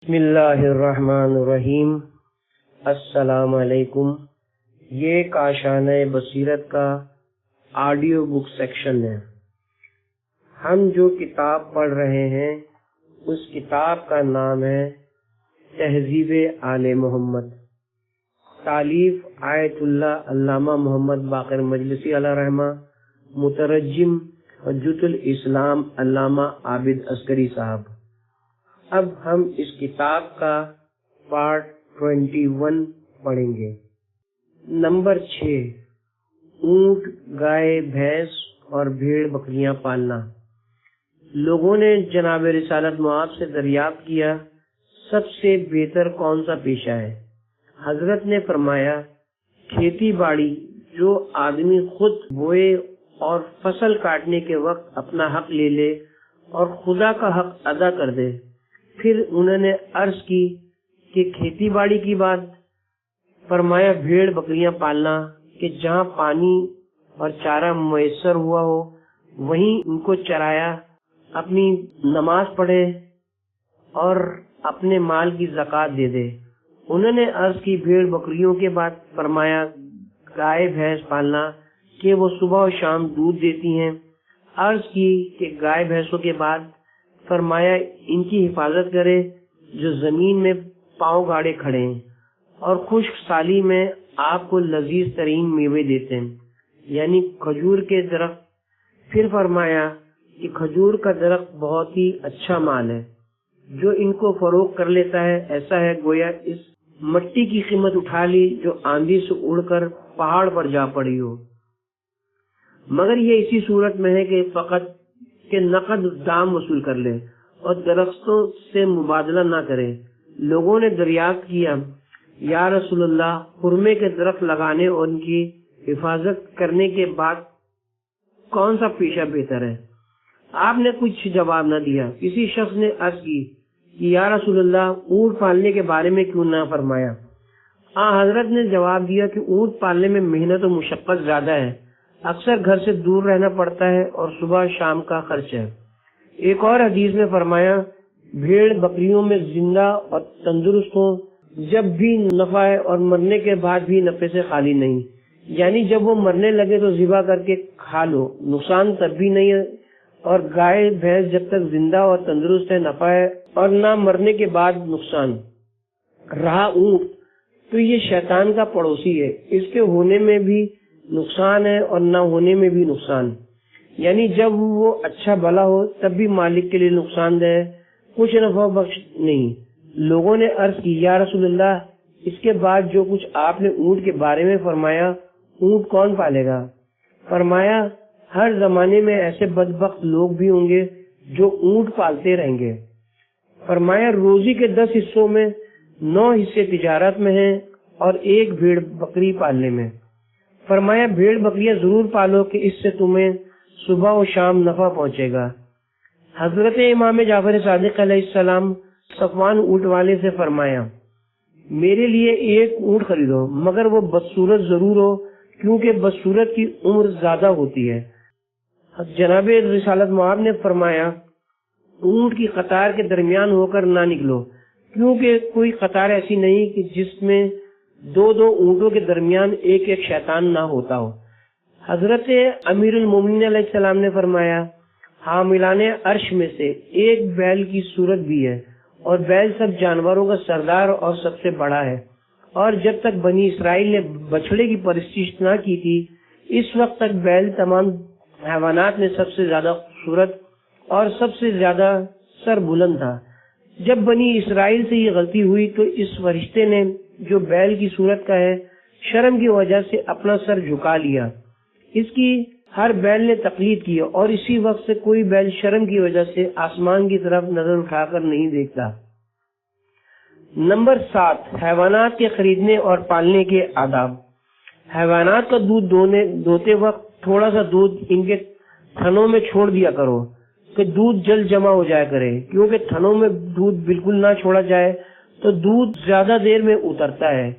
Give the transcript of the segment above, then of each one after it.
بسم اللہ الرحمن الرحیم۔ السلام علیکم۔ یہ کاشانہ بصیرت کا آڈیو بک سیکشن ہے۔ ہم جو کتاب پڑھ رہے ہیں اس کتاب کا نام ہے تہذیب آل محمد، تالیف آیت اللہ علامہ محمد باقر مجلسی علیہ رحمہ، مترجم حجت الاسلام علامہ عابد عسکری صاحب۔ اب ہم اس کتاب کا پارٹ 21 پڑھیں گے۔ نمبر 6، اونٹ، گائے، بھینس اور بھیڑ بکریاں پالنا۔ لوگوں نے جناب رسالت مآب سے دریافت کیا، سب سے بہتر کون سا پیشہ ہے؟ حضرت نے فرمایا، کھیتی باڑی، جو آدمی خود بوئے اور فصل کاٹنے کے وقت اپنا حق لے لے اور خدا کا حق ادا کر دے۔ پھر انہوں نے عرض کی کہ کھیتی باڑی کی بات؟ فرمایا بھیڑ بکریاں پالنا، کہ جہاں پانی اور چارہ میسر ہوا ہو وہیں ان کو چرایا، اپنی نماز پڑھے اور اپنے مال کی زکوٰۃ دے دے۔ انہوں نے عرض کی بھیڑ بکریوں کے بعد؟ فرمایا گائے بھینس پالنا، کہ وہ صبح و شام دودھ دیتی ہیں۔ عرض کی کہ گائے بھینسوں کے بعد؟ فرمایا ان کی حفاظت کرے جو زمین میں پاؤں گاڑے کھڑے ہیں اور خشک سالی میں آپ کو لذیذ ترین میوے دیتے ہیں، یعنی کھجور کے درخت۔ پھر فرمایا کہ کھجور کا درخت بہت ہی اچھا مال ہے، جو ان کو فروغ کر لیتا ہے ایسا ہے گویا اس مٹی کی قیمت اٹھا لی جو آندھی سے اڑ کر پہاڑ پر جا پڑی ہو، مگر یہ اسی صورت میں ہے کہ فقط کہ نقد دام وصول کر لے اور درختوں سے مبادلہ نہ کرے۔ لوگوں نے دریافت کیا، یا رسول اللہ، خرمے کے درخت لگانے اور ان کی حفاظت کرنے کے بعد کون سا پیشہ بہتر ہے؟ آپ نے کچھ جواب نہ دیا۔ کسی شخص نے عرض کی کہ یا رسول اللہ، اونٹ پالنے کے بارے میں کیوں نہ فرمایا؟ حضرت نے جواب دیا کہ اونٹ پالنے میں محنت و مشقت زیادہ ہے، اکثر گھر سے دور رہنا پڑتا ہے اور صبح شام کا خرچ ہے۔ ایک اور حدیث میں فرمایا بھیڑ بکریوں میں زندہ اور تندرست ہوں، جب بھی نفع ہے اور مرنے کے بعد بھی نفع سے خالی نہیں، یعنی جب وہ مرنے لگے تو ذبح کر کے کھا لو، نقصان تب بھی نہیں ہے۔ اور گائے بھینس جب تک زندہ اور تندرست ہے نفع ہے اور نہ مرنے کے بعد نقصان۔ رہا اونٹ تو یہ شیطان کا پڑوسی ہے، اس کے ہونے میں بھی نقصان ہے اور نہ ہونے میں بھی نقصان، یعنی جب وہ اچھا بھلا ہو تب بھی مالک کے لیے نقصان دہ، کچھ نفع بخش نہیں۔ لوگوں نے عرض کی، یا رسول اللہ، اس کے بعد جو کچھ آپ نے اونٹ کے بارے میں فرمایا، اونٹ کون پالے گا؟ فرمایا ہر زمانے میں ایسے بدبخت لوگ بھی ہوں گے جو اونٹ پالتے رہیں گے۔ فرمایا روزی کے 10 حصوں میں 9 حصے تجارت میں ہیں اور 1 بھیڑ بکری پالنے میں۔ فرمایا بھیڑ بکریاں ضرور پالو کہ اس سے تمہیں صبح و شام نفع پہنچے گا۔ حضرت امام جعفر صادق علیہ السلام صفوان اونٹ والے سے فرمایا، میرے لیے 1 اونٹ خریدو، مگر وہ بدصورت ضرور ہو، کیونکہ بدصورت کی عمر زیادہ ہوتی ہے۔ جناب رسالت مآب نے فرمایا اونٹ کی قطار کے درمیان ہو کر نہ نکلو، کیونکہ کوئی قطار ایسی نہیں کہ جس میں 2 اونٹوں کے درمیان ایک شیطان نہ ہوتا ہو۔ حضرت امیر المومنین علیہ السلام نے فرمایا حاملان عرش میں سے ایک بیل کی صورت بھی ہے، اور بیل سب جانوروں کا سردار اور سب سے بڑا ہے، اور جب تک بنی اسرائیل نے بچڑے کی پرستش نہ کی تھی اس وقت تک بیل تمام حیوانات میں سب سے زیادہ خوبصورت اور سب سے زیادہ سر بلند تھا۔ جب بنی اسرائیل سے یہ غلطی ہوئی تو اس فرشتے نے جو بیل کی صورت کا ہے شرم کی وجہ سے اپنا سر جھکا لیا۔ اس کی ہر بیل نے تقلید کی اور اسی وقت سے کوئی بیل شرم کی وجہ سے آسمان کی طرف نظر اٹھا کر نہیں دیکھتا۔ نمبر 7، حیوانات کے خریدنے اور پالنے کے آداب۔ حیوانات کا دودھ دوتے وقت تھوڑا سا دودھ ان کے تھنوں میں چھوڑ دیا کرو کہ دودھ جلد جمع ہو جایا کرے، کیونکہ تھنوں میں دودھ بالکل نہ چھوڑا جائے تو دودھ زیادہ دیر میں اترتا ہے۔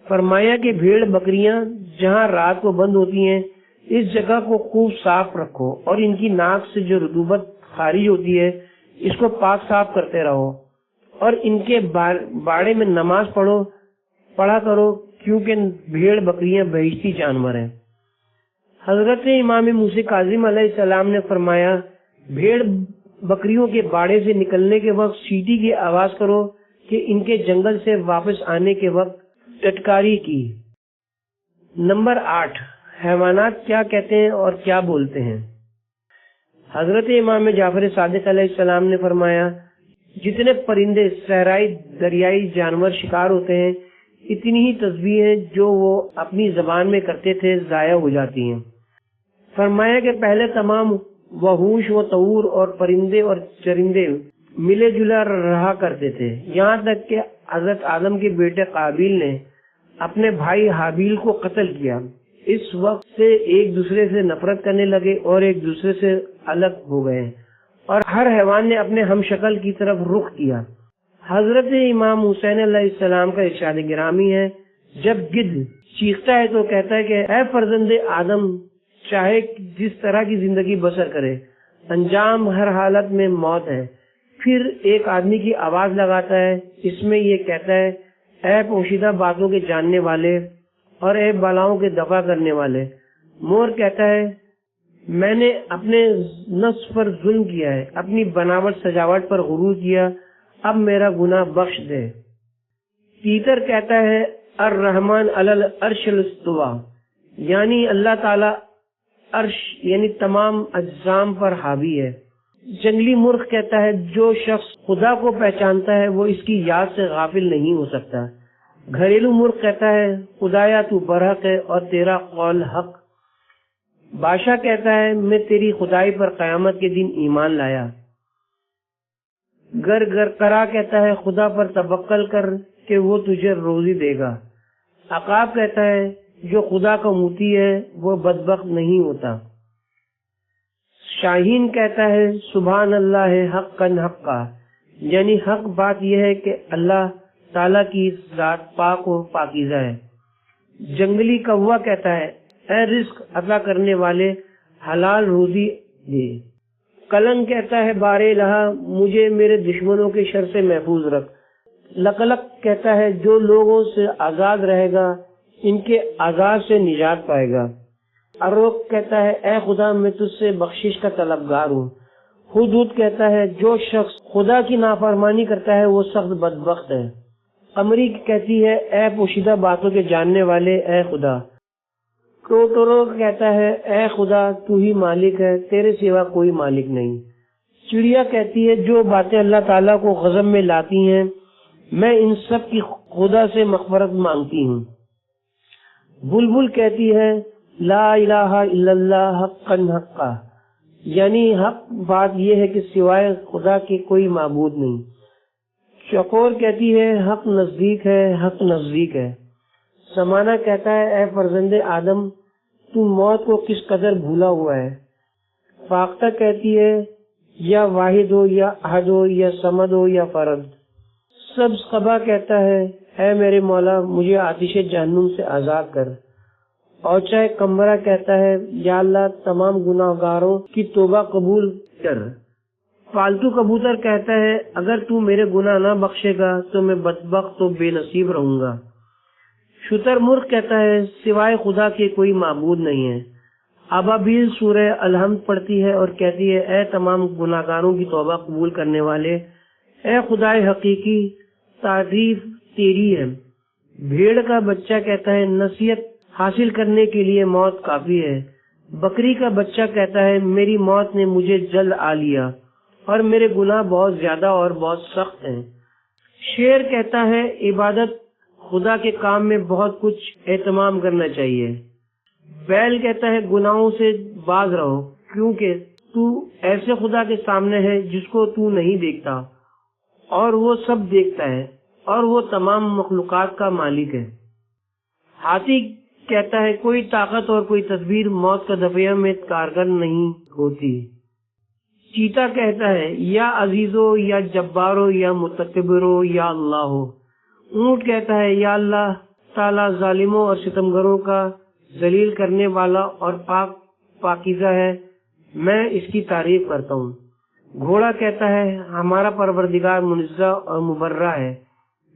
فرمایا کہ بھیڑ بکریاں جہاں رات کو بند ہوتی ہیں اس جگہ کو خوب صاف رکھو اور ان کی ناک سے جو رطوبت خارج ہوتی ہے اس کو پاک صاف کرتے رہو، اور ان کے باڑے میں نماز پڑھا کرو، کیونکہ بھیڑ بکریاں بہشتی جانور ہیں۔ حضرت امام موسی کاظم علیہ السلام نے فرمایا، بھیڑ بکریوں کے باڑے سے نکلنے کے وقت سیٹی کی آواز کرو کہ ان کے جنگل سے واپس آنے کے وقت ٹٹکاری کی۔ نمبر 8، حیوانات کیا کہتے ہیں اور کیا بولتے ہیں؟ حضرت امام جعفر صادق علیہ السلام نے فرمایا، جتنے پرندے، صحرائی، دریائی جانور شکار ہوتے ہیں، اتنی ہی تسبیحیں جو وہ اپنی زبان میں کرتے تھے ضائع ہو جاتی ہیں۔ فرمایا کہ پہلے تمام وحوش و طور اور پرندے اور چرندے ملے جلا رہا کرتے تھے، یہاں تک کہ حضرت آدم کے بیٹے قابیل نے اپنے بھائی حابیل کو قتل کیا۔ اس وقت سے ایک دوسرے سے نفرت کرنے لگے اور ایک دوسرے سے الگ ہو گئے، اور ہر حیوان نے اپنے ہم شکل کی طرف رخ کیا۔ حضرت امام حسین علیہ السلام کا ارشاد گرامی ہے، جب گدھ چیختا ہے تو کہتا ہے کہ اے فرزند آدم، چاہے جس طرح کی زندگی بسر کرے، انجام ہر حالت میں موت ہے۔ پھر ایک آدمی کی آواز لگاتا ہے، اس میں یہ کہتا ہے، اے پوشیدہ باتوں کے جاننے والے اور اے بلاؤں کے دفع کرنے والے۔ مور کہتا ہے، میں نے اپنے نفس پر ظلم کیا ہے، اپنی بناوٹ سجاوٹ پر غرور کیا، اب میرا گناہ بخش دے۔ تیتر کہتا ہے، الرحمن علی العرش استوی، یعنی اللہ تعالی عرش یعنی تمام اجسام پر حاوی ہے۔ جنگلی مرغ کہتا ہے، جو شخص خدا کو پہچانتا ہے وہ اس کی یاد سے غافل نہیں ہو سکتا۔ گھریلو مرغ کہتا ہے، خدایا تو برحق ہے اور تیرا قول حق۔ بادشاہ کہتا ہے، میں تیری خدائی پر قیامت کے دن ایمان لایا۔ گر کرا کہتا ہے، خدا پر توکل کر کہ وہ تجھے روزی دے گا۔ عقاب کہتا ہے، جو خدا کا موتی ہے وہ بدبخت نہیں ہوتا۔ شاہین کہتا ہے، سبحان اللہ حقا حقا، یعنی حق بات یہ ہے کہ اللہ تعالیٰ کی ذات پاک و پاکیزہ ہے۔ جنگلی کوا کہتا ہے، اے رزق عطا کرنے والے، حلال روزی دے۔ کلنگ کہتا ہے، بار الہ، مجھے میرے دشمنوں کے شر سے محفوظ رکھ۔ لقلق کہتا ہے، جو لوگوں سے آزاد رہے گا ان کے عذاب سے نجات پائے گا۔ اروک کہتا ہے، اے خدا، میں تجھ سے بخشش کا طلبگار ہوں۔ ہدہد کہتا ہے، جو شخص خدا کی نافرمانی کرتا ہے وہ سخت بدبخت ہے۔ قمری کہتی ہے، اے پوشیدہ باتوں کے جاننے والے، اے خدا۔ ٹوٹورو کہتا ہے، اے خدا، تو ہی مالک ہے، تیرے سوا کوئی مالک نہیں۔ چڑیا کہتی ہے، جو باتیں اللہ تعالیٰ کو غضب میں لاتی ہیں، میں ان سب کی خدا سے مغفرت مانگتی ہوں۔ بلبل کہتی ہے، لا الہ الا اللہ حقا حقا، یعنی حق بات یہ ہے کہ سوائے خدا کے کوئی معبود نہیں۔ چکور کہتی ہے، حق نزدیک ہے، حق نزدیک ہے۔ سمانا کہتا ہے، اے فرزند آدم، تو موت کو کس قدر بھولا ہوا ہے۔ فاختہ کہتی ہے، یا واحد ہو یا احد ہو یا صمد ہو یا فرد۔ سبز قبا کہتا ہے، اے میرے مولا، مجھے آتش جہنم سے آزاد کر۔ اور چاہے کمبرا کہتا ہے، یا اللہ، تمام گناہگاروں کی توبہ قبول کر۔ پالتو کبوتر کہتا ہے، اگر تو میرے گناہ نہ بخشے گا تو میں بدبخت و بے نصیب رہوں گا۔ شتر مرغ کہتا ہے، سوائے خدا کے کوئی معبود نہیں ہے۔ ابابیل سورہ الحمد پڑھتی ہے اور کہتی ہے، اے تمام گناہگاروں کی توبہ قبول کرنے والے، اے خدائے حقیقی، تعریف تیری ہے۔ بھیڑ کا بچہ کہتا ہے، نصیحت حاصل کرنے کے لیے موت کافی ہے۔ بکری کا بچہ کہتا ہے، میری موت نے مجھے جلد آ لیا اور میرے گناہ بہت زیادہ اور بہت سخت ہیں۔ شیر کہتا ہے، عبادت خدا کے کام میں بہت کچھ اہتمام کرنا چاہیے۔ بیل کہتا ہے، گناہوں سے باز رہو، کیونکہ تو ایسے خدا کے سامنے ہے جس کو تو نہیں دیکھتا اور وہ سب دیکھتا ہے اور وہ تمام مخلوقات کا مالک ہے۔ ہاتھی کہتا ہے، کوئی طاقت اور کوئی تدبیر موت کا دفعہ میں کارگر نہیں ہوتی۔ چیتا کہتا ہے، یا عزیزو یا جبارو یا متکبرو یا اللہ ہو۔ اونٹ کہتا ہے، یا اللہ تعالیٰ ظالموں اور ستمگروں کا ذلیل کرنے والا اور پاکیزہ ہے، میں اس کی تعریف کرتا ہوں۔ گھوڑا کہتا ہے ہمارا پروردگار منزہ اور مبرہ ہے۔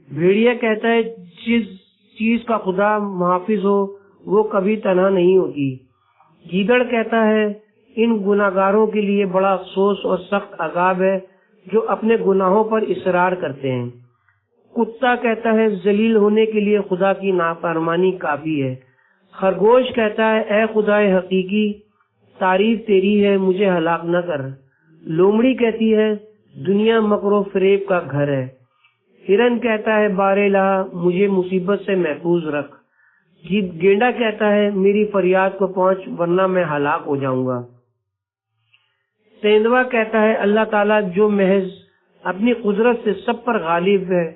بھیڑیا کہتا ہے جس چیز کا خدا محافظ ہو وہ کبھی تنہا نہیں ہوتی۔ گیدڑ کہتا ہے ان گناہگاروں کے لیے بڑا افسوس اور سخت عذاب ہے جو اپنے گناہوں پر اصرار کرتے ہیں۔ کتا کہتا ہے ذلیل ہونے کے لیے خدا کی نافرمانی کافی ہے۔ خرگوش کہتا ہے اے خدائے حقیقی تعریف تیری ہے، مجھے ہلاک نہ کر۔ لومڑی کہتی ہے دنیا مکر و فریب کا گھر ہے۔ ہرن کہتا ہے بار الہ مجھے مصیبت سے محفوظ رکھ۔ گینڈا کہتا ہے میری فریاد کو پہنچ ورنہ میں ہلاک ہو جاؤں گا۔ تیندوا کہتا ہے اللہ تعالیٰ جو محض اپنی قدرت سے سب پر غالب ہے،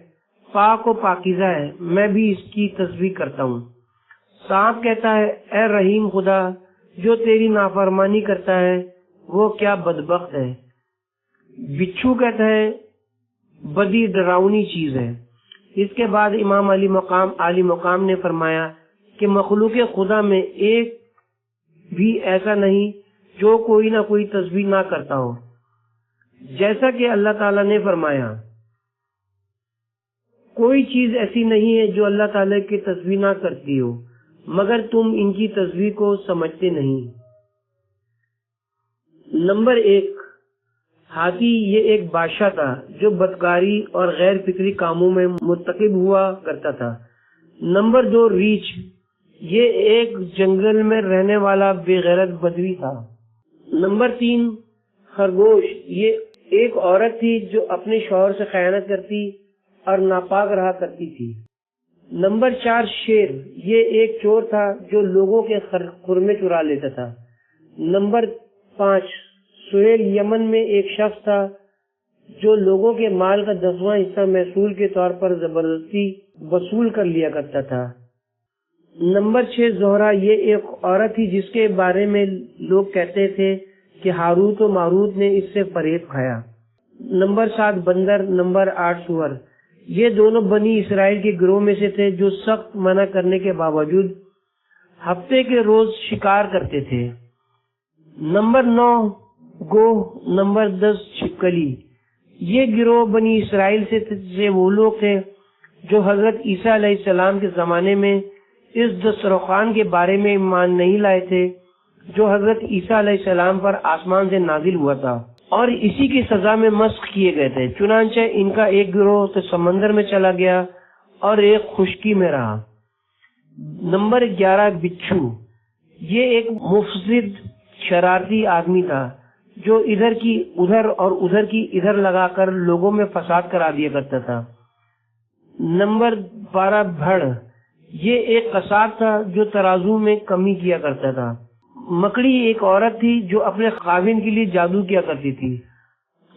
پاک و پاکیزہ ہے، میں بھی اس کی تسبیح کرتا ہوں۔ سانپ کہتا ہے اے رحیم خدا جو تیری نافرمانی کرتا ہے وہ کیا بدبخت ہے۔ بچھو کہتا ہے بدی ڈراؤنی چیز ہے۔ اس کے بعد امام علی مقام نے فرمایا کہ مخلوق خدا میں ایک بھی ایسا نہیں جو کوئی نہ کوئی تسبیح نہ کرتا ہو، جیسا کہ اللہ تعالیٰ نے فرمایا کوئی چیز ایسی نہیں ہے جو اللہ تعالیٰ کی تسبیح نہ کرتی ہو مگر تم ان کی تسبیح کو سمجھتے نہیں۔ نمبر 1، ہاتھی یہ ایک بادشاہ تھا جو بدکاری اور غیر فکری کاموں میں مرتکب ہوا کرتا تھا۔ نمبر 2، ریچھ یہ ایک جنگل میں رہنے والا بے غیرت بدوی تھا۔ نمبر 3، خرگوش یہ ایک عورت تھی جو اپنے شوہر سے خیانت کرتی اور ناپاک رہا کرتی تھی۔ نمبر 4، شیر یہ ایک چور تھا جو لوگوں کے خرمے چرا لیتا تھا۔ نمبر 5، سہیل یمن میں ایک شخص تھا جو لوگوں کے مال کا 10واں حصہ محصول کے طور پر زبردستی وصول کر لیا کرتا تھا۔ نمبر 6، زہرا یہ ایک عورت تھی جس کے بارے میں لوگ کہتے تھے کہ ہاروت و ماروت نے اس سے فریب کھایا۔ نمبر 7، بندر۔ نمبر 8، سور یہ دونوں بنی اسرائیل کے گروہ میں سے تھے جو سخت منع کرنے کے باوجود ہفتے کے روز شکار کرتے تھے۔ نمبر 9، گوہ۔ نمبر 10، چھپکلی یہ گروہ بنی اسرائیل سے وہ لوگ تھے جو حضرت عیسیٰ علیہ السلام کے زمانے میں اس دسترخوان کے بارے میں ایمان نہیں لائے تھے جو حضرت عیسیٰ علیہ السلام پر آسمان سے نازل ہوا تھا اور اسی کی سزا میں مسخ کیے گئے تھے۔ چنانچہ ان کا ایک گروہ تو سمندر میں چلا گیا اور ایک خشکی میں رہا۔ نمبر 11، بچھو یہ ایک مفسد شرارتی آدمی تھا جو ادھر کی ادھر اور ادھر کی ادھر لگا کر لوگوں میں فساد کرا دیا کرتا تھا۔ نمبر 12، بھڑ یہ ایک قصاب تھا جو ترازو میں کمی کیا کرتا تھا۔ مکڑی ایک عورت تھی جو اپنے خاوند کے لیے جادو کیا کرتی تھی۔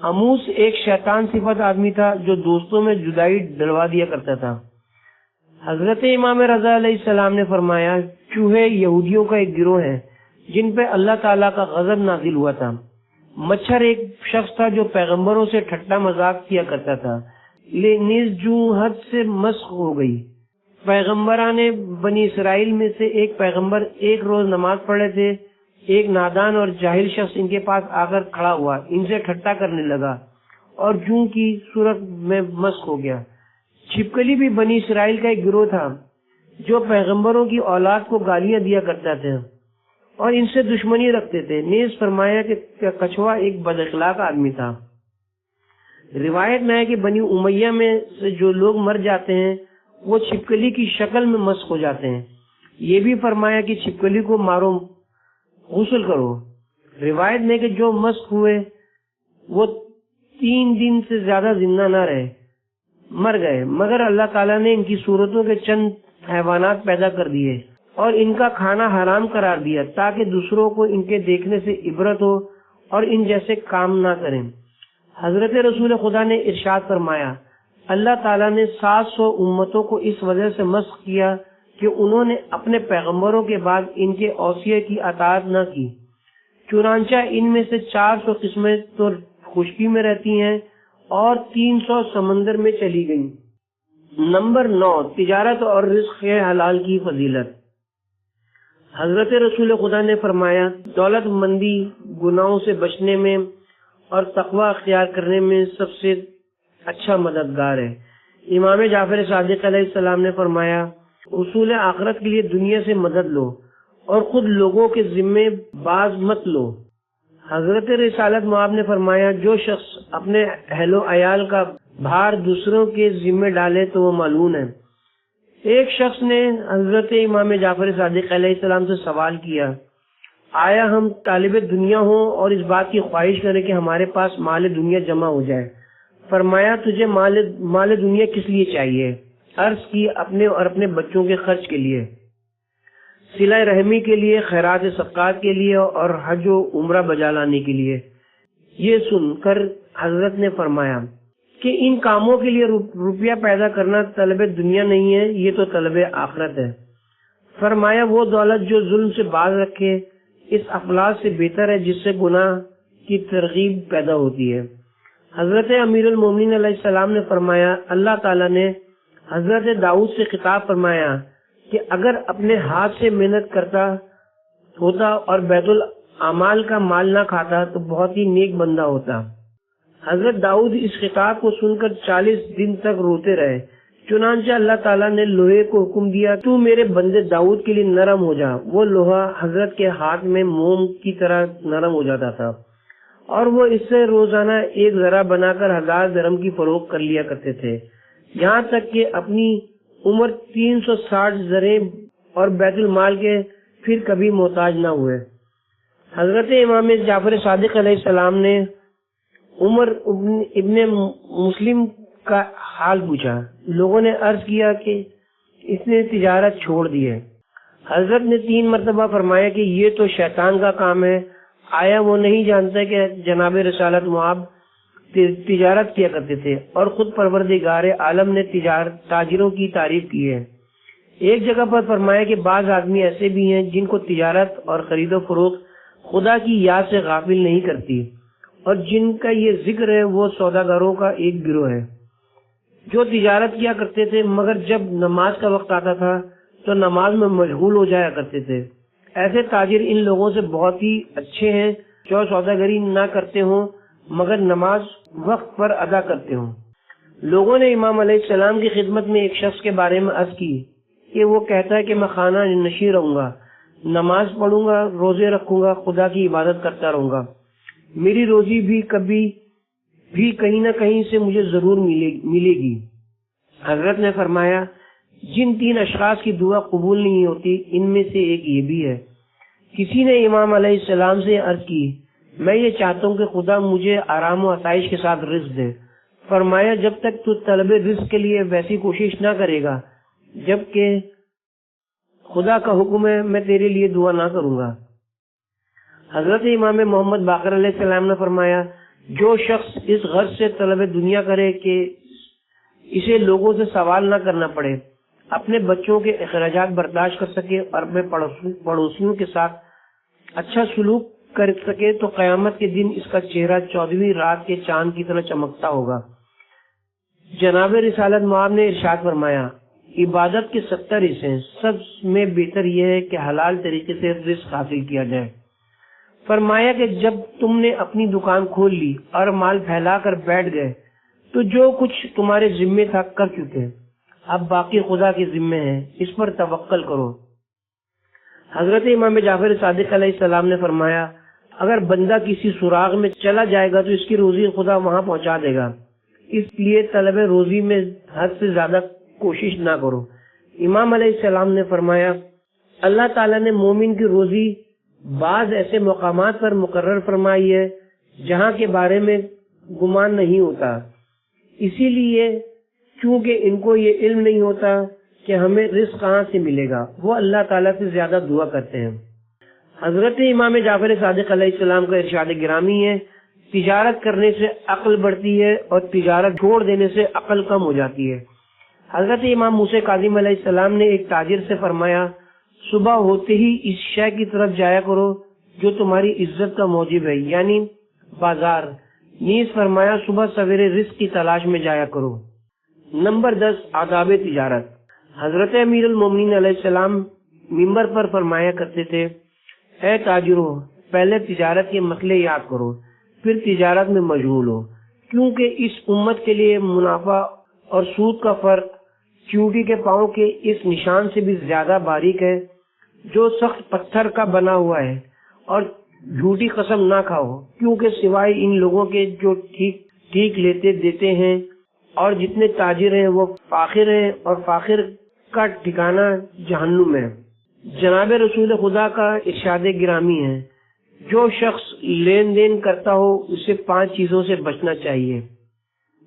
اموس ایک شیطان صفت آدمی تھا جو دوستوں میں جدائی ڈلوا دیا کرتا تھا۔ حضرت امام رضا علیہ السلام نے فرمایا چوہے یہودیوں کا ایک گروہ ہے جن پہ اللہ تعالیٰ کا غضب نازل ہوا تھا۔ مچھر ایک شخص تھا جو پیغمبروں سے ٹھٹا مذاق کیا کرتا تھا، نیز جو حد سے مسخ ہو گئی۔ پیغمبران بنی اسرائیل میں سے ایک پیغمبر ایک روز نماز پڑھ رہے تھے، ایک نادان اور جاہل شخص ان کے پاس آ کر کھڑا ہوا، ان سے ٹھٹا کرنے لگا اور جوں کی صورت میں مسخ ہو گیا۔ چھپکلی بھی بنی اسرائیل کا ایک گروہ تھا جو پیغمبروں کی اولاد کو گالیاں دیا کرتا تھا اور ان سے دشمنی رکھتے تھے۔ نیز فرمایا کہ کچھوا ایک بد اخلاق آدمی تھا۔ روایت میں ہے کہ بنی امیہ میں سے جو لوگ مر جاتے ہیں وہ چھپکلی کی شکل میں مسخ ہو جاتے ہیں۔ یہ بھی فرمایا کہ چھپکلی کو مارو، غسل کرو۔ روایت میں کہ جو مسخ ہوئے وہ 3 دن سے زیادہ زندہ نہ رہے، مر گئے، مگر اللہ تعالیٰ نے ان کی صورتوں کے چند حیوانات پیدا کر دیے اور ان کا کھانا حرام قرار دیا تاکہ دوسروں کو ان کے دیکھنے سے عبرت ہو اور ان جیسے کام نہ کریں۔ حضرت رسول خدا نے ارشاد فرمایا اللہ تعالیٰ نے 700 امتوں کو اس وجہ سے مسخ کیا کہ انہوں نے اپنے پیغمبروں کے بعد ان کے اوصیہ کی اطاعت نہ کی، چنانچہ ان میں سے 400 قسمیں تو خشکی میں رہتی ہیں اور 300 سمندر میں چلی گئیں۔ نمبر 9، تجارت اور رزق حلال کی فضیلت۔ حضرت رسول خدا نے فرمایا دولت مندی گناہوں سے بچنے میں اور تقوی اختیار کرنے میں سب سے اچھا مددگار ہے۔ امام جعفر صادق علیہ السلام نے فرمایا، اصول آخرت کے لیے دنیا سے مدد لو اور خود لوگوں کے ذمے باز مت لو۔ حضرت رسالت مآب نے فرمایا، جو شخص اپنے اہل و عیال کا بھار دوسروں کے ذمے ڈالے تو وہ ملعون ہے۔ ایک شخص نے حضرت امام جعفر صادق علیہ السلام سے سوال کیا، آیا ہم طالب دنیا ہوں اور اس بات کی خواہش کریں کہ ہمارے پاس مال دنیا جمع ہو جائے؟ فرمایا، تجھے مال دنیا کس لیے چاہیے؟ عرض کی، اپنے اور اپنے بچوں کے خرچ کے لیے، صلہ رحمی کے لیے، خیرات صدقات کے لیے اور حج و عمرہ بجا لانے کے لیے۔ یہ سن کر حضرت نے فرمایا کہ ان کاموں کے لیے روپیہ پیدا کرنا طلب دنیا نہیں ہے، یہ تو طلب آخرت ہے۔ فرمایا، وہ دولت جو ظلم سے باز رکھے اس افلاس سے بہتر ہے جس سے گناہ کی ترغیب پیدا ہوتی ہے۔ حضرت امیر المومنین علیہ السلام نے فرمایا، اللہ تعالیٰ نے حضرت داؤد سے خطاب فرمایا کہ اگر اپنے ہاتھ سے محنت کرتا ہوتا اور بیت الاعمال کا مال نہ کھاتا تو بہت ہی نیک بندہ ہوتا۔ حضرت داؤد اس خطاب کو سن کر 40 دن تک روتے رہے۔ چنانچہ اللہ تعالیٰ نے لوہے کو حکم دیا، تو میرے بندے داؤد کے لیے نرم ہو جا۔ وہ لوہا حضرت کے ہاتھ میں موم کی طرح نرم ہو جاتا تھا اور وہ اس سے روزانہ 1 ذرہ بنا کر 1000 درہم کی فروخت کر لیا کرتے تھے، یہاں تک کہ اپنی عمر 360 ذرے اور بیت المال کے پھر کبھی محتاج نہ ہوئے۔ حضرت امام جعفر صادق علیہ السلام نے عمر ابن مسلم کا حال پوچھا۔ لوگوں نے عرض کیا کہ اس نے تجارت چھوڑ دی ہے۔ حضرت نے 3 مرتبہ فرمایا کہ یہ تو شیطان کا کام ہے۔ آیا وہ نہیں جانتا کہ جناب رسالت مآب تجارت کیا کرتے تھے اور خود پروردگار عالم نے تاجروں کی تعریف کی ہے۔ ایک جگہ پر فرمایا کہ بعض آدمی ایسے بھی ہیں جن کو تجارت اور خرید و فروخت خدا کی یاد سے غافل نہیں کرتی، اور جن کا یہ ذکر ہے وہ سوداگروں کا ایک گروہ ہے جو تجارت کیا کرتے تھے مگر جب نماز کا وقت آتا تھا تو نماز میں مشغول ہو جایا کرتے تھے۔ ایسے تاجر ان لوگوں سے بہت ہی اچھے ہیں جو سوداگری نہ کرتے ہوں مگر نماز وقت پر ادا کرتے ہوں۔ لوگوں نے امام علیہ السلام کی خدمت میں ایک شخص کے بارے میں عرض کی کہ وہ کہتا ہے کہ میں خانہ نشین رہوں گا، نماز پڑھوں گا، روزے رکھوں گا، خدا کی عبادت کرتا رہوں گا، میری روزی بھی کبھی بھی کہیں نہ کہیں سے مجھے ضرور ملے گی۔ حضرت نے فرمایا، جن 3 اشخاص کی دعا قبول نہیں ہوتی ان میں سے ایک یہ بھی ہے۔ کسی نے امام علیہ السلام سے عرض کی، میں یہ چاہتا ہوں کہ خدا مجھے آرام و آسائش کے ساتھ رزق دے۔ فرمایا، جب تک تو طلب رزق کے لیے ویسی کوشش نہ کرے گا جبکہ خدا کا حکم ہے، میں تیرے لیے دعا نہ کروں گا۔ حضرت امام محمد باقر علیہ السلام نے فرمایا، جو شخص اس غرض سے طلب دنیا کرے کہ اسے لوگوں سے سوال نہ کرنا پڑے، اپنے بچوں کے اخراجات برداشت کر سکے اور اپنے پڑوسیوں کے ساتھ اچھا سلوک کر سکے تو قیامت کے دن اس کا چہرہ 14ویں رات کے چاند کی طرح چمکتا ہوگا۔ جناب رسالت مآب نے ارشاد فرمایا، عبادت کے 70 حصے ہیں، سب میں بہتر یہ ہے کہ حلال طریقے سے رزق حاصل کیا جائے۔ فرمایا کہ جب تم نے اپنی دکان کھول لی اور مال پھیلا کر بیٹھ گئے تو جو کچھ تمہارے ذمے تھا کر چکے، اب باقی خدا کے ذمے ہے، اس پر توکل کرو۔ حضرت امام جعفر صادق علیہ السلام نے فرمایا، اگر بندہ کسی سراغ میں چلا جائے گا تو اس کی روزی خدا وہاں پہنچا دے گا، اس لیے طلب روزی میں حد سے زیادہ کوشش نہ کرو۔ امام علیہ السلام نے فرمایا، اللہ تعالیٰ نے مومن کی روزی بعض ایسے مقامات پر مقرر فرمائی ہے جہاں کے بارے میں گمان نہیں ہوتا، اسی لیے چونکہ ان کو یہ علم نہیں ہوتا کہ ہمیں رزق کہاں سے ملے گا، وہ اللہ تعالیٰ سے زیادہ دعا کرتے ہیں۔ حضرت امام جعفر صادق علیہ السلام کا ارشاد گرامی ہے، تجارت کرنے سے عقل بڑھتی ہے اور تجارت چھوڑ دینے سے عقل کم ہو جاتی ہے۔ حضرت امام موسیٰ کاظم علیہ السلام نے ایک تاجر سے فرمایا، صبح ہوتے ہی اس شے کی طرف جایا کرو جو تمہاری عزت کا موجب ہے، یعنی بازار۔ نیز فرمایا، صبح سویرے رزق کی تلاش میں جایا کرو۔ نمبر 10، آداب تجارت۔ حضرت امیر المومنین علیہ السلام ممبر پر فرمایا کرتے تھے، اے تاجروں، پہلے تجارت کے مسئلے یاد کرو، پھر تجارت میں مشغول ہو، کیونکہ اس امت کے لیے منافع اور سود کا فرق چیونٹی کے پاؤں کے اس نشان سے بھی زیادہ باریک ہے جو سخت پتھر کا بنا ہوا ہے۔ اور جھوٹی قسم نہ کھاؤ، کیونکہ سوائے ان لوگوں کے جو ٹھیک لیتے دیتے ہیں اور جتنے تاجر ہیں وہ فاخر ہیں، اور فاخر کا ٹھکانہ جہنم ہے۔ جناب رسول خدا کا ارشاد گرامی ہے، جو شخص لین دین کرتا ہو اسے 5 چیزوں سے بچنا چاہیے۔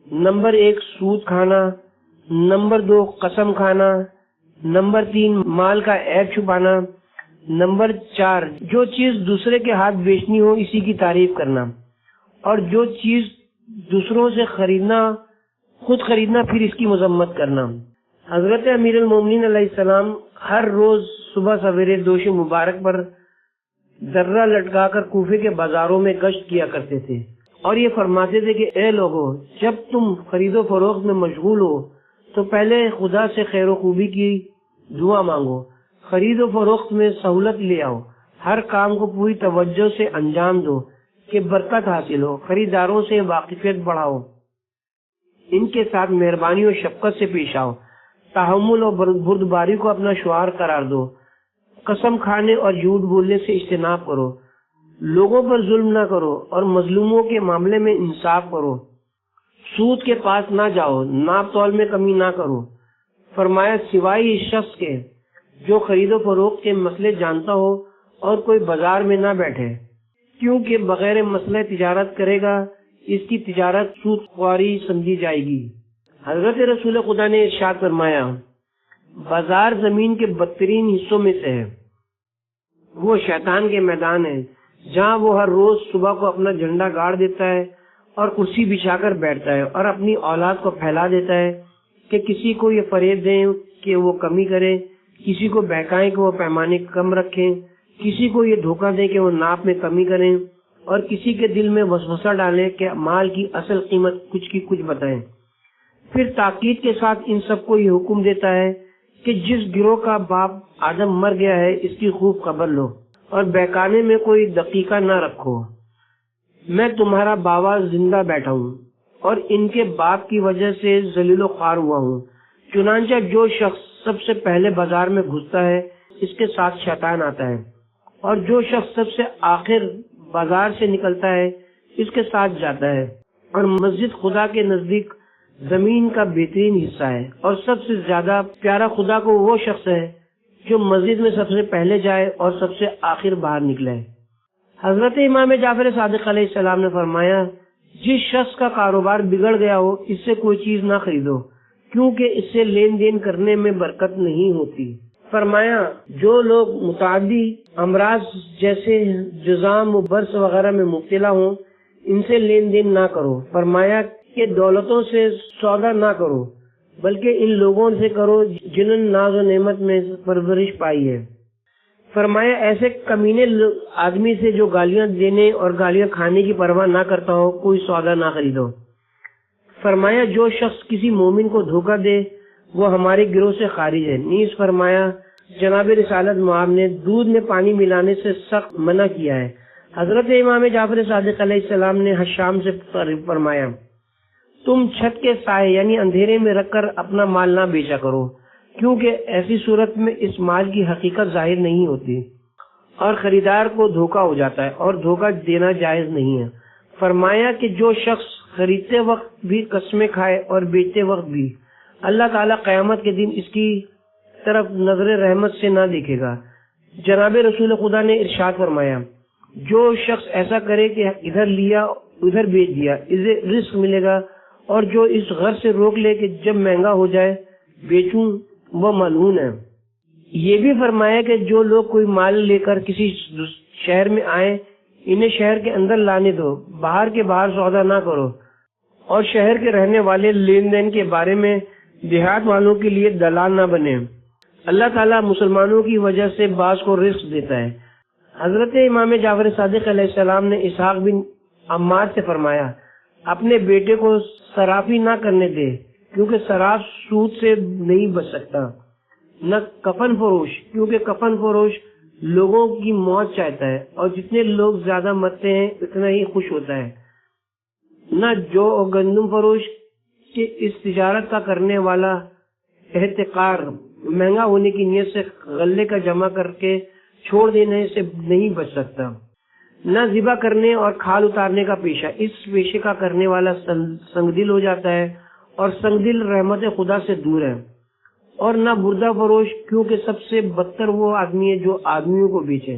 نمبر 1 سود کھانا، نمبر 2 قسم کھانا، نمبر 3 مال کا عیب چھپانا، نمبر 4 جو چیز دوسرے کے ہاتھ بیچنی ہو اسی کی تعریف کرنا، اور جو چیز دوسروں سے خود خریدنا پھر اس کی مذمت کرنا۔ حضرت امیر المومنین علیہ السلام ہر روز صبح سویرے دوش مبارک پر درہ لٹکا کر کوفے کے بازاروں میں گشت کیا کرتے تھے، اور یہ فرماتے تھے کہ اے لوگو، جب تم خرید و فروخت میں مشغول ہو تو پہلے خدا سے خیر و خوبی کی دعا مانگو، خرید و فروخت میں سہولت لے آؤ، ہر کام کو پوری توجہ سے انجام دو کہ برکت حاصل ہو، خریداروں سے واقفیت بڑھاؤ، ان کے ساتھ مہربانی اور شفقت سے پیش آؤ، تحمل اور بردباری کو اپنا شعار قرار دو، قسم کھانے اور جھوٹ بولنے سے اجتناب کرو، لوگوں پر ظلم نہ کرو اور مظلوموں کے معاملے میں انصاف کرو، سود کے پاس نہ جاؤ، ناپ تول میں کمی نہ کرو۔ فرمایا سوائے اس شخص کے جو خرید و فروخت کے مسئلے جانتا ہو اور کوئی بازار میں نہ بیٹھے، کیونکہ بغیر مسئلہ تجارت کرے گا اس کی تجارت سود خواری سمجھی جائے گی۔ حضرت رسول خدا نے ارشاد فرمایا، بازار زمین کے بدترین حصوں میں سے ہے، وہ شیطان کے میدان ہے جہاں وہ ہر روز صبح کو اپنا جھنڈا گاڑ دیتا ہے اور کرسی بچھا کر بیٹھتا ہے اور اپنی اولاد کو پھیلا دیتا ہے کہ کسی کو یہ فریب دیں کہ وہ کمی کرے، کسی کو بہکائیں کہ وہ پیمانے کم رکھیں، کسی کو یہ دھوکہ دیں کہ وہ ناپ میں کمی کریں، اور کسی کے دل میں وسوسہ ڈالیں کہ مال کی اصل قیمت کچھ کی کچھ بتائیں۔ پھر تاکید کے ساتھ ان سب کو یہ حکم دیتا ہے کہ جس گروہ کا باپ آدم مر گیا ہے اس کی خوب خبر لو اور بہکانے میں کوئی دقیقہ نہ رکھو، میں تمہارا باوا زندہ بیٹھا ہوں اور ان کے باپ کی وجہ سے ذلیل و خوار ہوا ہوں۔ چنانچہ جو شخص سب سے پہلے بازار میں گھستا ہے اس کے ساتھ شیطان آتا ہے، اور جو شخص سب سے آخر بازار سے نکلتا ہے اس کے ساتھ جاتا ہے، اور مسجد خدا کے نزدیک زمین کا بہترین حصہ ہے، اور سب سے زیادہ پیارا خدا کو وہ شخص ہے جو مسجد میں سب سے پہلے جائے اور سب سے آخر باہر نکلے۔ حضرت امام جعفر صادق علیہ السلام نے فرمایا، جس شخص کا کاروبار بگڑ گیا ہو اس سے کوئی چیز نہ خریدو، کیونکہ اس سے لین دین کرنے میں برکت نہیں ہوتی۔ فرمایا جو لوگ متعدی امراض جیسے جذام و برس وغیرہ میں مبتلا ہوں ان سے لین دین نہ کرو۔ فرمایا کہ دولتوں سے سودا نہ کرو، بلکہ ان لوگوں سے کرو جنہوں نے ناز و نعمت میں پرورش پائی ہے۔ فرمایا ایسے کمینے آدمی سے جو گالیاں دینے اور گالیاں کھانے کی پرواہ نہ کرتا ہو کوئی سودا نہ خریدو۔ فرمایا جو شخص کسی مومن کو دھوکہ دے وہ ہمارے گروہ سے خارج ہے۔ نیز فرمایا جناب رسالت معاب نے دودھ میں پانی ملانے سے سخت منع کیا ہے۔ حضرت امام جعفر صادق علیہ السلام نے حشام سے فرمایا، تم چھت کے سائے یعنی اندھیرے میں رکھ کر اپنا مال نہ بیچا کرو، کیونکہ ایسی صورت میں اس مال کی حقیقت ظاہر نہیں ہوتی اور خریدار کو دھوکہ ہو جاتا ہے اور دھوکہ دینا جائز نہیں ہے۔ فرمایا کہ جو شخص خریدتے وقت بھی قسمیں کھائے اور بیچتے وقت بھی، اللہ تعالیٰ قیامت کے دن اس کی طرف نظر رحمت سے نہ دیکھے گا۔ جناب رسول خدا نے ارشاد فرمایا، جو شخص ایسا کرے کہ ادھر لیا ادھر بیچ دیا اسے رزق ملے گا، اور جو اس غرض سے روک لے کہ جب مہنگا ہو جائے بیچوں وہ ملعون ہے۔ یہ بھی فرمایا کہ جو لوگ کوئی مال لے کر کسی شہر میں آئے انہیں شہر کے اندر لانے دو، باہر کے باہر سودا نہ کرو، اور شہر کے رہنے والے لین دین کے بارے میں دیہات والوں کے لیے دلال نہ بنے۔ اللہ تعالیٰ مسلمانوں کی وجہ سے بعض کو رزق دیتا ہے۔ حضرت امام جعفر صادق علیہ السلام نے اسحاق بن عمار سے فرمایا، اپنے بیٹے کو صرافی نہ کرنے دے، کیونکہ صراف سود سے نہیں بچ سکتا، نہ کفن فروش، کیونکہ کفن فروش لوگوں کی موت چاہتا ہے اور جتنے لوگ زیادہ مرتے ہیں اتنا ہی خوش ہوتا ہے۔ نہ جو گندم فروش کے اس تجارت کا کرنے والا احتقار مہنگا ہونے کی نیت سے غلے کا جمع کر کے چھوڑ دینے سے نہیں بچ سکتا، نہ ذبح کرنے اور کھال اتارنے کا پیشہ، اس پیشے کا کرنے والا سنگ دل ہو جاتا ہے اور سنگ دل رحمت خدا سے دور ہے، اور نہ بردہ فروش، کیونکہ سب سے بدتر وہ آدمی ہے جو آدمیوں کو بیچے۔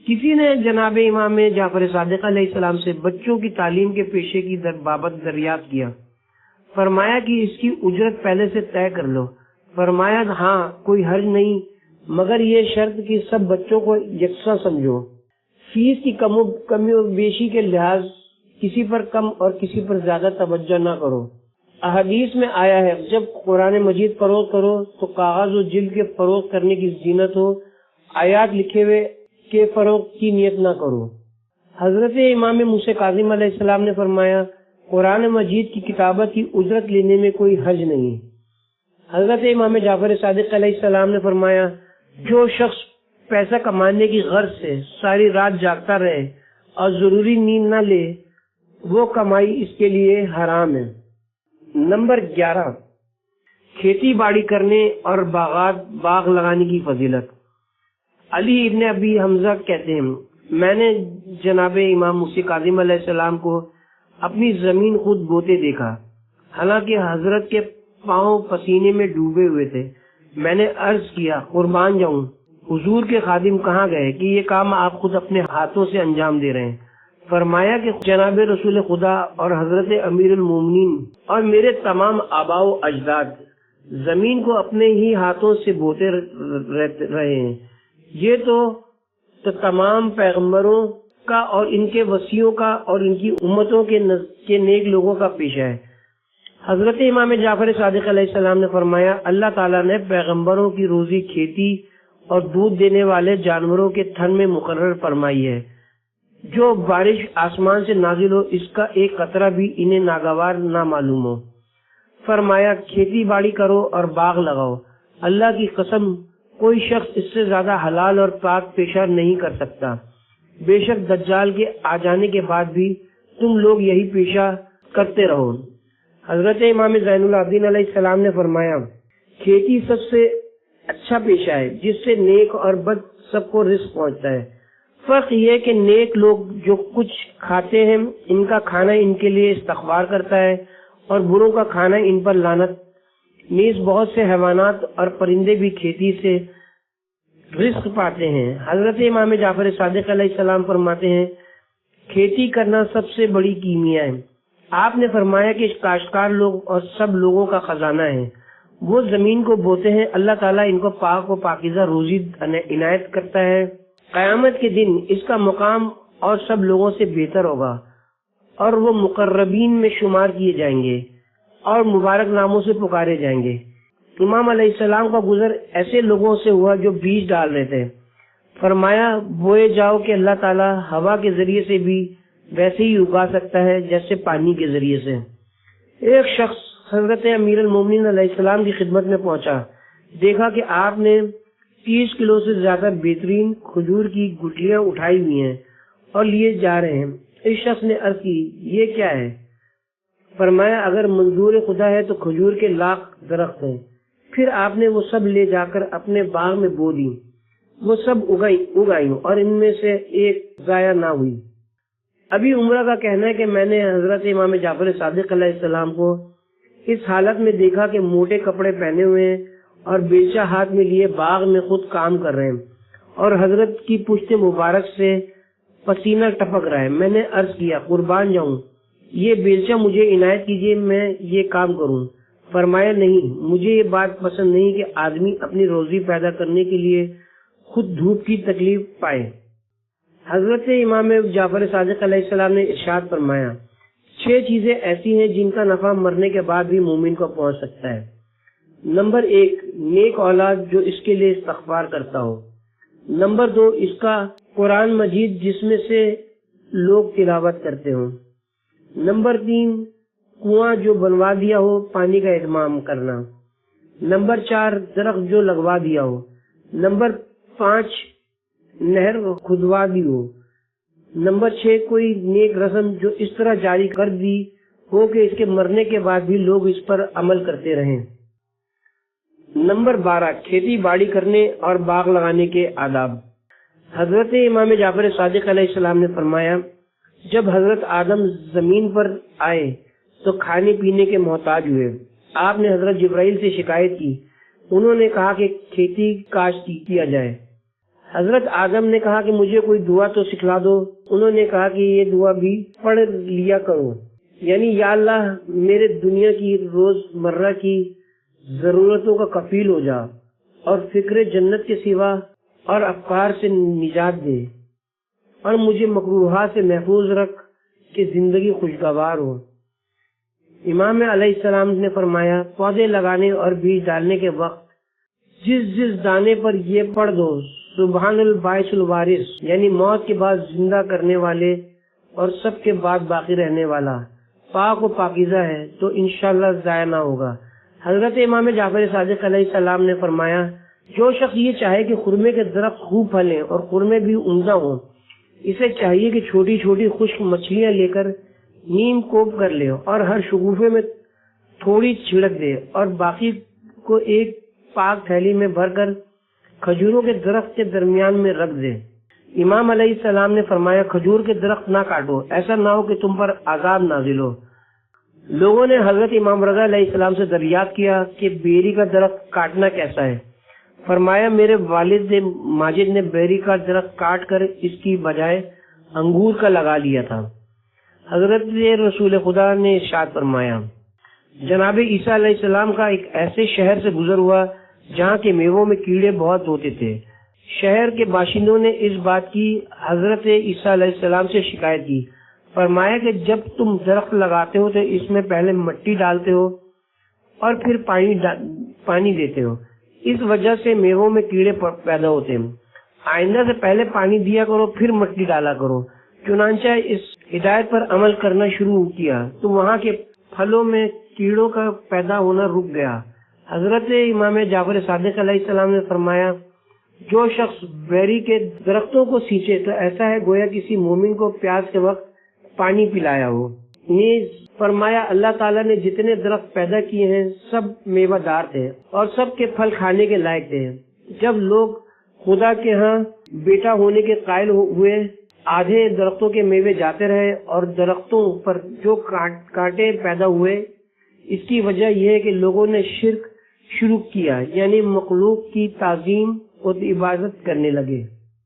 کسی نے جناب امام جعفر صادق علیہ السلام سے بچوں کی تعلیم کے پیشے کی بابت دریافت کیا، فرمایا کہ اس کی اجرت پہلے سے طے کر لو۔ فرمایا ہاں، کوئی حرج نہیں، مگر یہ شرط کہ سب بچوں کو یکساں سمجھو، فیس کی کمی و بیشی کے لحاظ کسی پر کم اور کسی پر زیادہ توجہ نہ کرو۔ احادیث میں آیا ہے جب قرآن مجید فروخت کرو تو کاغذ و جلد کے فروخت کرنے کی زینت ہو، آیات لکھے ہوئے کے فروخت کی نیت نہ کرو۔ حضرت امام موسیٰ کاظم علیہ السلام نے فرمایا قرآن مجید کی کتابت کی اجرت لینے میں کوئی حرج نہیں۔ حضرت امام جعفر صادق علیہ السلام نے فرمایا جو شخص پیسہ کمانے کی غرض سے ساری رات جاگتا رہے اور ضروری نیند نہ لے، وہ کمائی اس کے لیے حرام ہے۔ نمبر 11، کھیتی باڑی کرنے اور باغ لگانے کی فضیلت۔ علی ابن ابی حمزہ کہتے ہیں میں نے جناب امام موسیٰ کاظم علیہ السلام کو اپنی زمین خود بوتے دیکھا، حالانکہ حضرت کے پاؤں پسینے میں ڈوبے ہوئے تھے۔ میں نے عرض کیا قربان جاؤں، حضور کے خادم کہاں گئے کہ یہ کام آپ خود اپنے ہاتھوں سے انجام دے رہے ہیں؟ فرمایا کہ جناب رسول خدا اور حضرت امیر المومنین اور میرے تمام آباء و اجداد زمین کو اپنے ہی ہاتھوں سے بوتے رہے ہیں۔ یہ تو تمام پیغمبروں کا اور ان کے وصیوں کا اور ان کی امتوں کے نیک لوگوں کا پیشہ ہے۔ حضرت امام جعفر صادق علیہ السلام نے فرمایا اللہ تعالیٰ نے پیغمبروں کی روزی کھیتی اور دودھ دینے والے جانوروں کے تھن میں مقرر فرمائی ہے۔ جو بارش آسمان سے نازل ہو اس کا ایک قطرہ بھی انہیں ناگوار نہ معلوم ہو۔ فرمایا کھیتی باڑی کرو اور باغ لگاؤ، اللہ کی قسم کوئی شخص اس سے زیادہ حلال اور پاک پیشہ نہیں کر سکتا۔ بے شک دجال کے آ جانے کے بعد بھی تم لوگ یہی پیشہ کرتے رہو۔ حضرت امام زین العابدین علیہ السلام نے فرمایا کھیتی سب سے اچھا پیشہ ہے جس سے نیک اور بد سب کو رزق پہنچتا ہے۔ فرق یہ کہ نیک لوگ جو کچھ کھاتے ہیں ان کا کھانا ان کے لیے استغفار کرتا ہے اور بروں کا کھانا ان پر لعنت۔ نیز بہت سے حیوانات اور پرندے بھی کھیتی سے رزق پاتے ہیں۔ حضرت امام جعفر صادق علیہ السلام فرماتے ہیں کھیتی کرنا سب سے بڑی کیمیا ہے۔ آپ نے فرمایا کہ کاشتکار لوگ اور سب لوگوں کا خزانہ ہے، وہ زمین کو بوتے ہیں، اللہ تعالیٰ ان کو پاک و پاکیزہ روزی عنایت کرتا ہے۔ قیامت کے دن اس کا مقام اور سب لوگوں سے بہتر ہوگا اور وہ مقربین میں شمار کیے جائیں گے اور مبارک ناموں سے پکارے جائیں گے۔ امام علیہ السلام کا گزر ایسے لوگوں سے ہوا جو بیج ڈال رہے تھے۔ فرمایا بوئے جاؤ کہ اللہ تعالیٰ ہوا کے ذریعے سے بھی ویسے ہی اگا سکتا ہے جیسے پانی کے ذریعے سے۔ ایک شخص حضرت امیر المومنین علیہ السلام کی خدمت میں پہنچا، دیکھا کہ آپ نے 30 کلو سے زیادہ بہترین کھجور کی گٹلیاں اٹھائی ہوئی ہیں اور لیے جا رہے ہیں۔ اس شخص نے عرض کی یہ کیا ہے؟ فرمایا اگر منظور خدا ہے تو کھجور کے لاکھ درخت ہیں۔ پھر آپ نے وہ سب لے جا کر اپنے باغ میں بو دی، وہ سب اگائیں اور ان میں سے ایک ضائع نہ ہوئی۔ ابھی عمرہ کا کہنا ہے کہ میں نے حضرت امام جعفر صادق علیہ السلام کو اس حالت میں دیکھا کہ موٹے کپڑے پہنے ہوئے ہیں اور بیلچہ ہاتھ میں لیے باغ میں خود کام کر رہے ہیں اور حضرت کی پشت مبارک سے پسینہ ٹپک رہا ہے۔ میں نے عرض کیا قربان جاؤں یہ بیلچہ مجھے عنایت کیجیے، میں یہ کام کروں۔ فرمایا نہیں، مجھے یہ بات پسند نہیں کہ آدمی اپنی روزی پیدا کرنے کے لیے خود دھوپ کی تکلیف پائے۔ حضرت امام جعفر صادق علیہ السلام نے ارشاد فرمایا 6 چیزیں ایسی ہیں جن کا نفع مرنے کے بعد بھی مومن کو پہنچ سکتا ہے۔ نمبر 1، نیک اولاد جو اس کے لیے استغفار کرتا ہو۔ نمبر 2، اس کا قرآن مجید جس میں سے لوگ تلاوت کرتے ہوں۔ نمبر 3، کنواں جو بنوا دیا ہو پانی کا اہتمام کرنا۔ نمبر 4، درخت جو لگوا دیا ہو۔ نمبر 5، نہر کھدوا دی ہو۔ نمبر 6 کوئی نیک رسم جو اس طرح جاری کر دی ہو کہ اس کے مرنے کے بعد بھی لوگ اس پر عمل کرتے رہیں۔ نمبر 12 کھیتی باڑی کرنے اور باغ لگانے کے آداب۔ حضرت امام جعفر صادق علیہ السلام نے فرمایا، جب حضرت آدم زمین پر آئے تو کھانے پینے کے محتاج ہوئے۔ آپ نے حضرت جبرائیل سے شکایت کی، انہوں نے کہا کہ کھیتی کاشت کیا جائے۔ حضرت آدم نے کہا کہ مجھے کوئی دعا تو سکھلا دو، انہوں نے کہا کہ یہ دعا بھی پڑھ لیا کرو، یعنی یا اللہ میرے دنیا کی روز مرہ کی ضرورتوں کا کفیل ہو جا اور فکر جنت کے سوا اور افکار سے نجات دے اور مجھے مکروہات سے محفوظ رکھ کہ زندگی خوشگوار ہو۔ امام علیہ السلام نے فرمایا، پودے لگانے اور بیج ڈالنے کے وقت جس دانے پر یہ پڑھ دو، سبحان الباعث الوارث، یعنی موت کے بعد زندہ کرنے والے اور سب کے بعد باقی رہنے والا، پاک و پاکیزہ ہے، تو انشاءاللہ ضائع نہ ہوگا۔ حضرت امام جعفر صادق علیہ السلام نے فرمایا، جو شخص یہ چاہے کہ خرمے کے درخت خوب پھلیں اور خرمے بھی عمدہ ہوں، اسے چاہیے کہ چھوٹی چھوٹی خشک مچھلیاں لے کر نیم کوب کر لے اور ہر شگوفے میں تھوڑی چھڑک دے اور باقی کو ایک پاک تھیلی میں بھر کر کھجوروں کے درخت کے درمیان میں رکھ دے۔ امام علیہ السلام نے فرمایا، کھجور کے درخت نہ کاٹو، ایسا نہ ہو کہ تم پر عذاب نازل ہو۔ لوگوں نے حضرت امام رضا علیہ السلام سے دریافت کیا کہ بیری کا درخت کاٹنا کیسا ہے؟ فرمایا، میرے والد ماجد نے بیری کا درخت کاٹ کر اس کی بجائے انگور کا لگا لیا تھا۔ حضرت رسول خدا نے ارشاد فرمایا، جناب عیسیٰ علیہ السلام کا ایک ایسے شہر سے گزر ہوا جہاں کے میووں میں کیڑے بہت ہوتے تھے۔ شہر کے باشندوں نے اس بات کی حضرت عیسیٰ علیہ السلام سے شکایت کی۔ فرمایا کہ جب تم درخت لگاتے ہو تو اس میں پہلے مٹی ڈالتے ہو اور پھر پانی دیتے ہو، اس وجہ سے میووں میں کیڑے پیدا ہوتے ہیں۔ آئندہ سے پہلے پانی دیا کرو پھر مٹی ڈالا کرو۔ چنانچہ اس ہدایت پر عمل کرنا شروع کیا تو وہاں کے پھلوں میں کیڑوں کا پیدا ہونا رک گیا۔ حضرت امام جعفر صادق علیہ السلام نے فرمایا، جو شخص بیری کے درختوں کو سینچے تو ایسا ہے گویا کسی مومن کو پیاس کے وقت پانی پلایا ہو۔ نیز فرمایا، اللہ تعالیٰ نے جتنے درخت پیدا کیے ہیں سب میوہ دار تھے اور سب کے پھل کھانے کے لائق تھے۔ جب لوگ خدا کے ہاں بیٹا ہونے کے قائل ہوئے، آدھے درختوں کے میوے جاتے رہے اور درختوں پر جو کانٹے پیدا ہوئے، اس کی وجہ یہ ہے کہ لوگوں نے شرک شروع کیا، یعنی مخلوق کی تعظیم اور عبادت کرنے لگے۔